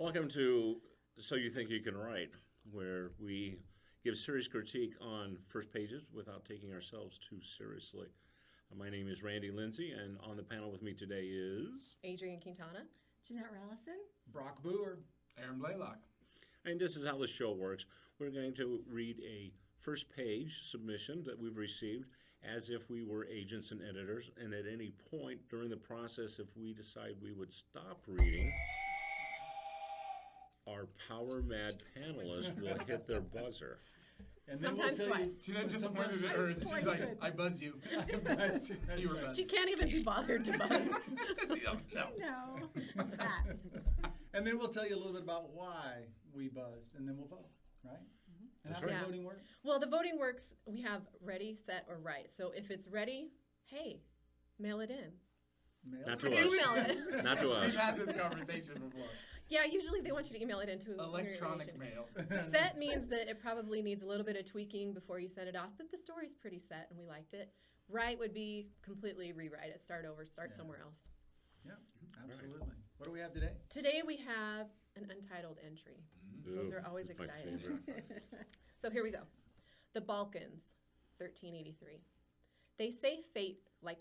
Welcome to So You Think You Can Write, where we give serious critique on first pages without taking ourselves too seriously. My name is Lindsay, and on the panel with me today is... Adrienne, Quintana. Janette, Rallison. Brock Booher. Connor Blaylock. And this is how the show works. We're going to read a first page submission that we've received as if we were agents and editors, and at any point during the process, if we decide we would stop reading, our power-mad panelists will hit their buzzer. And sometimes twice. Jeanette just pointed at her. She's like, I buzz you. She can't even be bothered to buzz. No. And then we'll tell you a little bit about why we buzzed, and then we'll vote, right? Mm-hmm. And how does right. voting work? Well, the voting works, we have ready, set, or write. So if it's ready, hey, mail it in. Not to us. Email it. Not to us. We've had this conversation before. Yeah, usually they want you to email it into electronic mail. Set means that it probably needs a little bit of tweaking before you send it off, but the story's pretty set and we liked it. Write would be completely rewrite it, start over, start somewhere else. Yeah, absolutely. Right. What do we have today? Today we have an untitled entry. Those are always exciting. So here we go. The Balkans, 1383. They say fate is like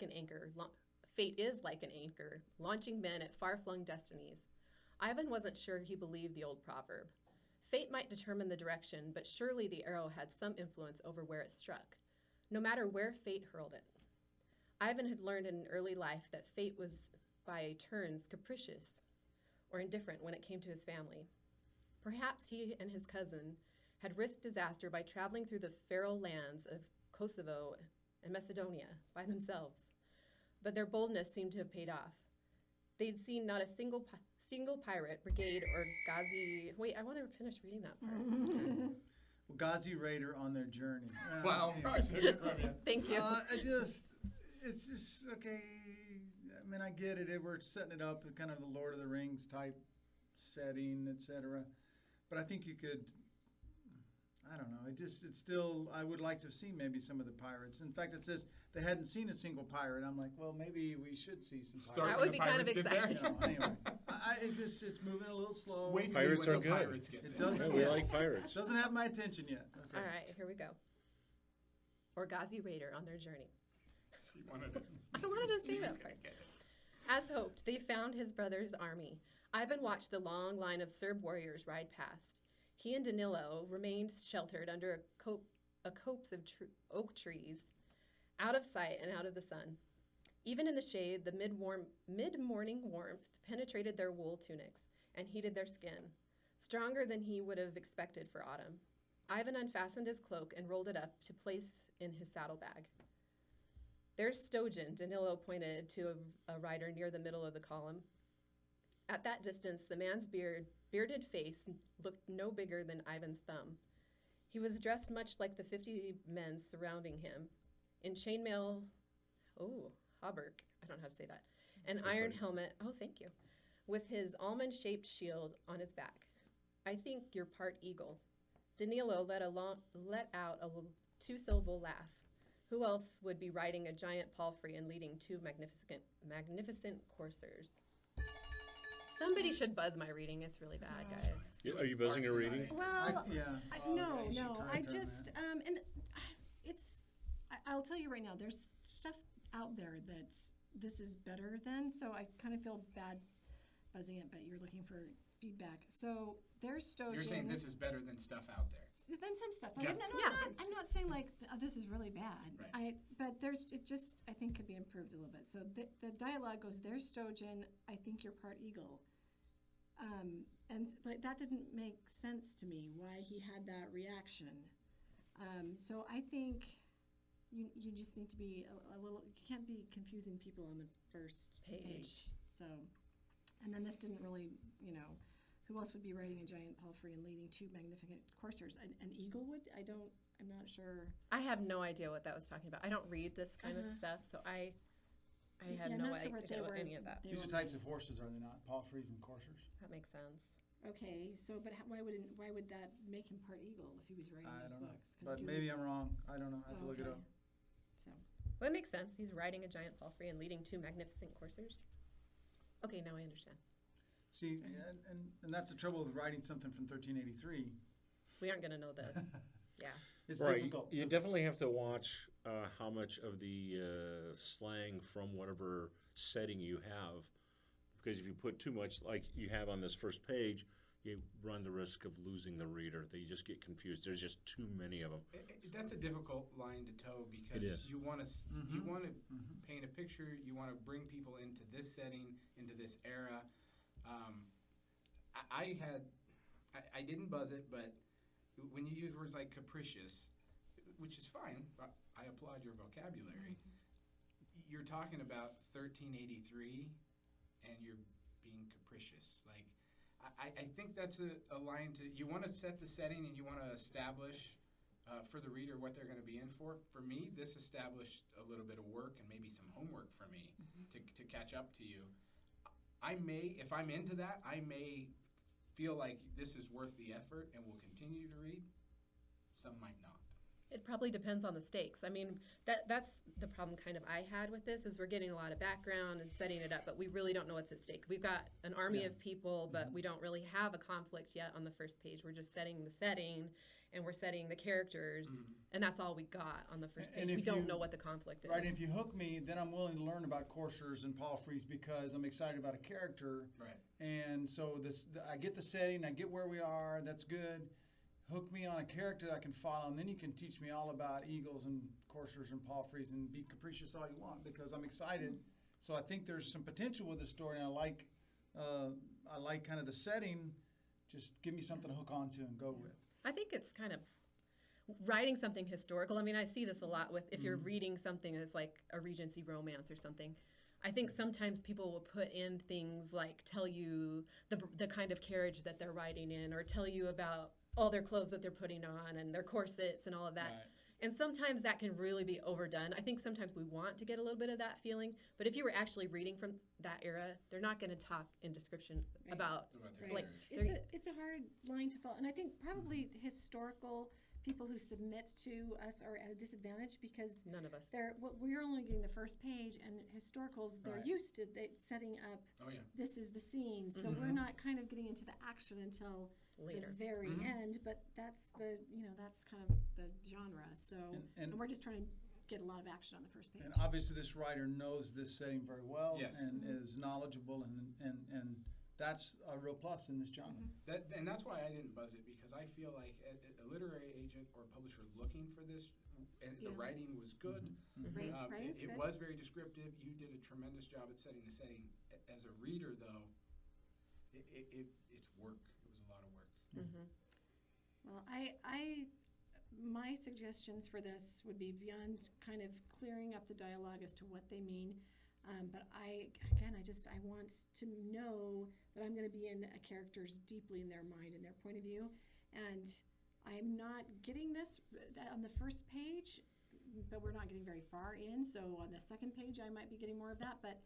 an anchor, launching men at far-flung destinies. Ivan wasn't sure he believed the old proverb. Fate might determine the direction, but surely the arrow had some influence over where it struck, no matter where fate hurled it. Ivan had learned in early life that fate was by turns capricious or indifferent when it came to his family. Perhaps he and his cousin had risked disaster by traveling through the feral lands of Kosovo and Macedonia by themselves, but their boldness seemed to have paid off. They'd seen not a single pirate, brigade, or Ghazi... Wait, I want to finish reading that part. Well, Ghazi Raider on their journey. Wow. Thank you. It's just, okay, I mean, I get it. We're setting it up, kind of the Lord of the Rings type setting, etc. But I think you could... I don't know. It's still, I would like to have seen maybe some of the pirates. In fact, it says they hadn't seen a single pirate. I'm like, well, maybe we should see some pirates. That would be kind of exciting. Anyway, it's moving a little slow. Wait, pirates are good. Pirates get it doesn't. We like pirates. Doesn't have my attention yet. Okay. All right, here we go. Or Ghazi Raider on their journey. She wanted it. I wanted to see that part. As hoped, they found his brother's army. Ivan watched the long line of Serb warriors ride past. He and Danilo remained sheltered under a copse of oak trees, out of sight and out of the sun. Even in the shade, the mid-morning warmth penetrated their wool tunics and heated their skin, stronger than he would have expected for autumn. Ivan unfastened his cloak and rolled it up to place in his saddlebag. There's Stojan, Danilo pointed to a rider near the middle of the column. At that distance, the man's bearded face looked no bigger than Ivan's thumb. He was dressed much like the 50 men surrounding him, in chainmail, hauberk, I don't know how to say that, an iron helmet, thank you, with his almond-shaped shield on his back. I think you're part eagle. Danilo let out a two-syllable laugh. Who else would be riding a giant palfrey and leading two magnificent coursers? Somebody should buzz my reading. It's really bad, guys. Are you buzzing your reading? Well, no. I'll tell you right now, there's stuff out there this is better than, so I kind of feel bad buzzing it, but you're looking for feedback. So there's Stojan. You're saying this is better than stuff out there. Than some stuff. Yeah. I'm not saying like this is really bad. Right. But I think could be improved a little bit. So the dialogue goes, there's Stojan, I think you're part eagle. And like that didn't make sense to me why he had that reaction. So I think you just need to be a little, you can't be confusing people on the first page. So, and then this didn't really, who else would be riding a giant palfrey and leading two magnificent coursers? An eagle would? I'm not sure. I have no idea what that was talking about. I don't read this kind of stuff, so I have no idea what any of that. These are types of horses, are they not? Palfreys and coursers? That makes sense. Okay, so but why would that make him part eagle if he was writing these books? But maybe I'm wrong. I don't know. I have to look it up. So. Well, it makes sense. He's riding a giant palfrey and leading two magnificent coursers. Okay, now I understand. See, and that's the trouble with writing something from 1383. We aren't going to know the, yeah. It's Right. difficult. You definitely have to watch how much of the slang from whatever setting you have, because if you put too much, like you have on this first page, you run the risk of losing the reader. They just get confused. There's just too many of them. That's a difficult line to toe because It is. you want to paint a picture. You want to bring people into this setting, into this era. I didn't buzz it, but when you use words like capricious, which is fine, I applaud your vocabulary. You're talking about 1383, and you're being capricious. Like, I think that's a line to, you want to set the setting and you want to establish for the reader what they're going to be in for. For me, this established a little bit of work and maybe some homework for me to catch up to you. I may, if I'm into that, I may feel like this is worth the effort and will continue to read. Some might not. It probably depends on the stakes. I mean, that's the problem kind of I had with this is we're getting a lot of background and setting it up, but we really don't know what's at stake. We've got an army of people, but we don't really have a conflict yet on the first page. We're just setting the setting and we're setting the characters, and that's all we got on the first page. And We if don't you- know what the conflict is. Right, and if you hook me, then I'm willing to learn about coursers and palfreys because I'm excited about a character. Right. And so I get the setting, I get where we are, that's good. Hook me on a character I can follow, and then you can teach me all about eagles and coursers and palfreys and be capricious all you want because I'm excited. So I think there's some potential with this story, and I like kind of the setting. Just give me something to hook onto and go with. I think it's kind of writing something historical. I mean, I see this a lot with if you're reading something that's like a Regency romance or something. I think sometimes people will put in things like tell you the kind of carriage that they're riding in or tell you about all their clothes that they're putting on and their corsets and all of that. Right. And sometimes that can really be overdone. I think sometimes we want to get a little bit of that feeling, but if you were actually reading from that era, they're not going to talk in description Right. about Their like carriage. It's a hard line to follow, and I think probably historical people who submit to us are at a disadvantage because none of us. we're only getting the first page, and historicals they're Right. used to setting up. Oh, yeah. This is the scene, so we're not kind of getting into the action until Later. the very Mhm. end. But that's that's kind of the genre. So And- and we're just trying to get a lot of action on the first page. And obviously, this writer knows this setting very well Yes. and is knowledgeable, and that's a real plus in this genre. And that's why I didn't buzz it, because I feel like a literary agent or publisher looking for this, and the Yeah. writing was good. Right, writing's It good. was very descriptive. You did a tremendous job at setting the setting. As a reader, though, it's work. It was a lot of work. Well, my suggestions for this would be beyond kind of clearing up the dialogue as to what they mean. But I want to know that I'm going to be in a character's deeply in their mind and their point of view. And I'm not getting this on the first page, but we're not getting very far in. So on the second page, I might be getting more of that. But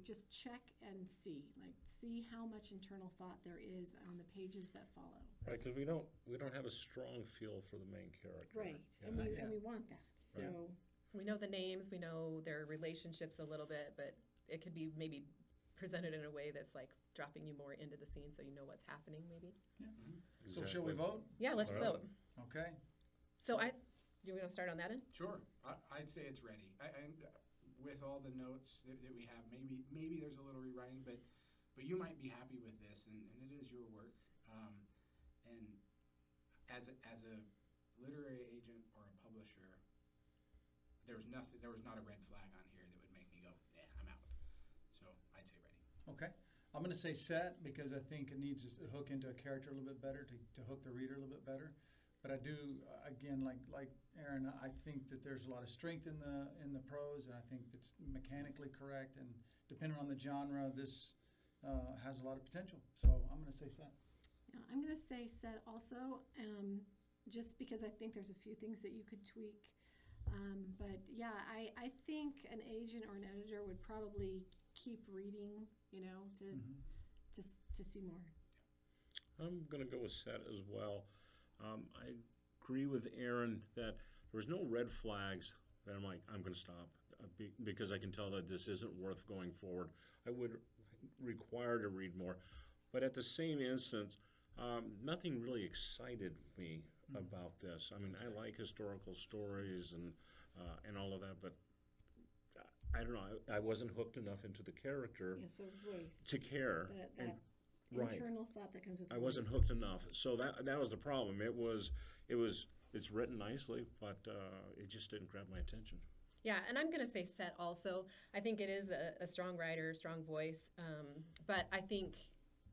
just check and see how much internal thought there is on the pages that follow. Right, because we don't have a strong feel for the main character. Right, Yeah. and we want that. So. Right. We know the names, we know their relationships a little bit, but it could be maybe presented in a way that's like dropping you more into the scene so you know what's happening maybe. So shall we vote? Yeah, let's All right. vote. Okay. So you want to start on that end? Sure, I'd say it's ready. With all the notes that we have, maybe there's a little rewriting, but you might be happy with this, and it is your work. And as a literary agent or a publisher, there was not a red flag on here that would make me go, yeah, I'm out. So I'd say ready. Okay. I'm going to say set because I think it needs to hook into a character a little bit better to hook the reader a little bit better. But I do, again, like Aaron, I think that there's a lot of strength in the prose, and I think it's mechanically correct. And depending on the genre, this has a lot of potential. So I'm going to say set. Yeah, I'm going to say set also, just because I think there's a few things that you could tweak. But yeah, I think an agent or an editor would probably keep reading, to see more. I'm going to go with set as well. I agree with Aaron that there was no red flags that I'm going to stop because I can tell that this isn't worth going forward. I would required to read more. But at the same instance, nothing really excited me about this. I mean, I like historical stories and all of that, but I don't know. I wasn't hooked enough into the character Yeah, so voice. to care. That right. internal thought that comes with I wasn't voice. hooked enough. So that was the problem. It's written nicely, but it just didn't grab my attention. Yeah, and I'm going to say Set also. I think it is a strong writer, strong voice, but I think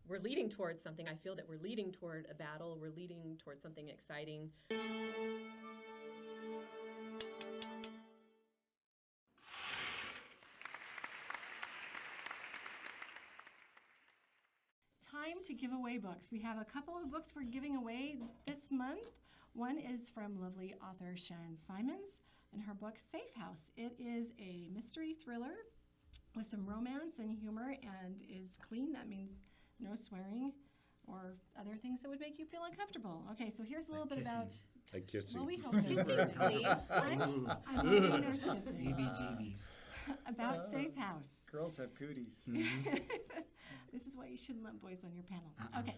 we're leading towards something. I feel that we're leading toward a battle. We're leading towards something exciting. Time to give away books. We have a couple of books we're giving away this month. One is from lovely author Shannon Simons and her book Safe House. It is a mystery thriller with some romance and humor and is clean. That means no swearing or other things that would make you feel uncomfortable. Okay, so here's a little bit about. Like kissing. Well, we hope there's Christy's clean. I'm hoping there's kissing. BBGBs. About Safe House. Girls have cooties. This is why you shouldn't let boys on your panel. Okay.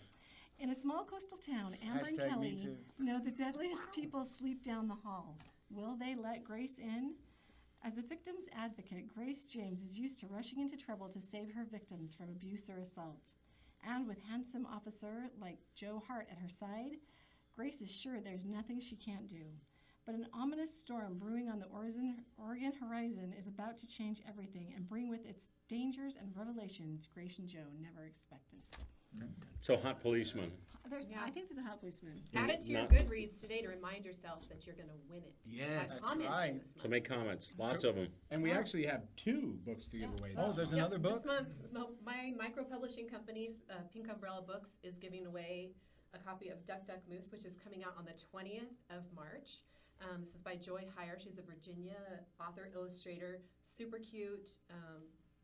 In a small coastal town, Amber and Hashtag Kelly me too. know the deadliest people sleep down the hall. Will they let Grace in? As a victim's advocate, Grace James is used to rushing into trouble to save her victims from abuse or assault. And with handsome officer like Joe Hart at her side, Grace is sure there's nothing she can't do. But an ominous storm brewing on the Oregon horizon is about to change everything and bring with its dangers and revelations Grace and Joe never expected. So Hot Policeman. I think there's a hot policeman. Add it to your Not- Goodreads today to remind yourself that you're going to win it. Yes. By commenting right. this So month. make comments. Lots of them. And we actually have 2 books to give away. Oh, this there's month. another book? This month, my micro-publishing company, Pink Umbrella Books, is giving away a copy of Duck Duck Moose, which is coming out on the 20th of March. This is by Joy Heyer. She's a Virginia author, illustrator, super cute.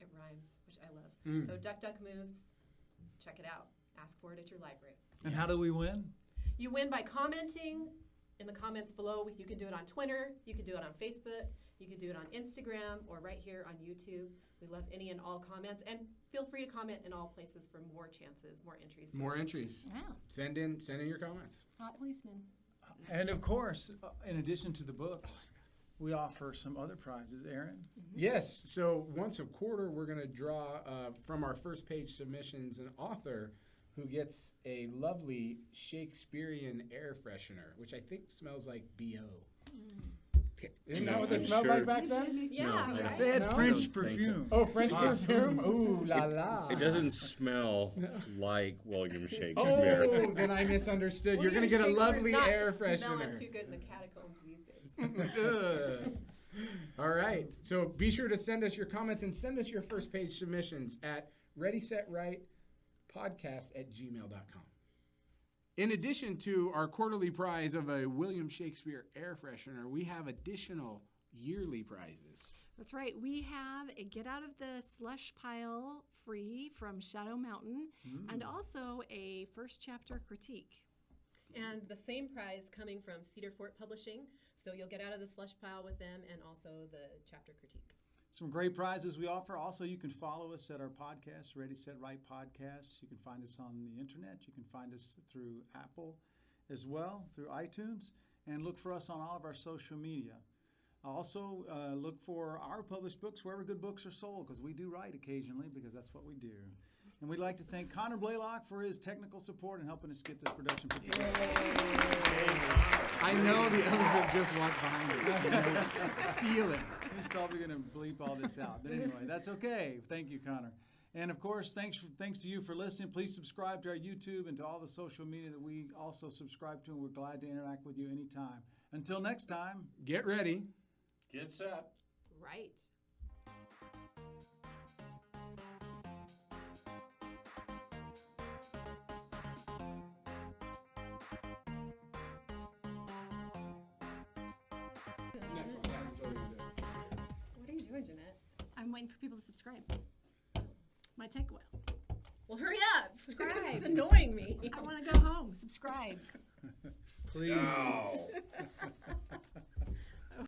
It rhymes, which I love. So Duck Duck Moose, check it out. Ask for it at your library. And how do we win? You win by commenting in the comments below. You can do it on Twitter. You can do it on Facebook. You can do it on Instagram or right here on YouTube. We love any and all comments. And feel free to comment in all places for more chances, more entries. More entries. Wow. Send in your comments. Hot policeman. And of course, in addition to the books, we offer some other prizes. Aaron? Yes. So once a quarter, we're going to draw from our first page submissions an author who gets a lovely Shakespearean air freshener, which I think smells like B.O. Isn't that what they I'm smelled sure. like back then? Yeah, No, I right? don't. They had No? French I don't think so. perfume. Oh, French perfume? Ooh, la la. It doesn't smell like William Shakespeare. Oh, then I misunderstood. You're going to William get a lovely Shakespeare's air not smelling freshener. too good in the catacombs these days. Ugh. All right. So be sure to send us your comments and send us your first page submissions at readysetwritepodcast@gmail.com. In addition to our quarterly prize of a William Shakespeare air freshener, we have additional yearly prizes. That's right. We have a Get Out of the Slush Pile free from Shadow Mountain and also a first chapter critique. And the same prize coming from Cedar Fort Publishing. So you'll get out of the slush pile with them and also the chapter critique. Some great prizes we offer. Also, you can follow us at our podcast, Ready, Set, Right Podcast. You can find us on the internet. You can find us through Apple as well, through iTunes. And look for us on all of our social media. Also, look for our published books wherever good books are sold, because we do write occasionally, because that's what we do. And we'd like to thank Connor Blaylock for his technical support and helping us get this production put together. I know the elephant just walked behind us. Feel it. He's probably going to bleep all this out. But anyway, that's okay. Thank you, Connor. And of course, thanks to you for listening. Please subscribe to our YouTube and to all the social media that we also subscribe to, and we're glad to interact with you anytime. Until next time. Get ready. Get set. Right. Next one. That's what we're gonna do. What are you doing, Janette? I'm waiting for people to subscribe. Might take a while. Well, hurry up. Subscribe. This is annoying me. I want to go home. Subscribe. Please.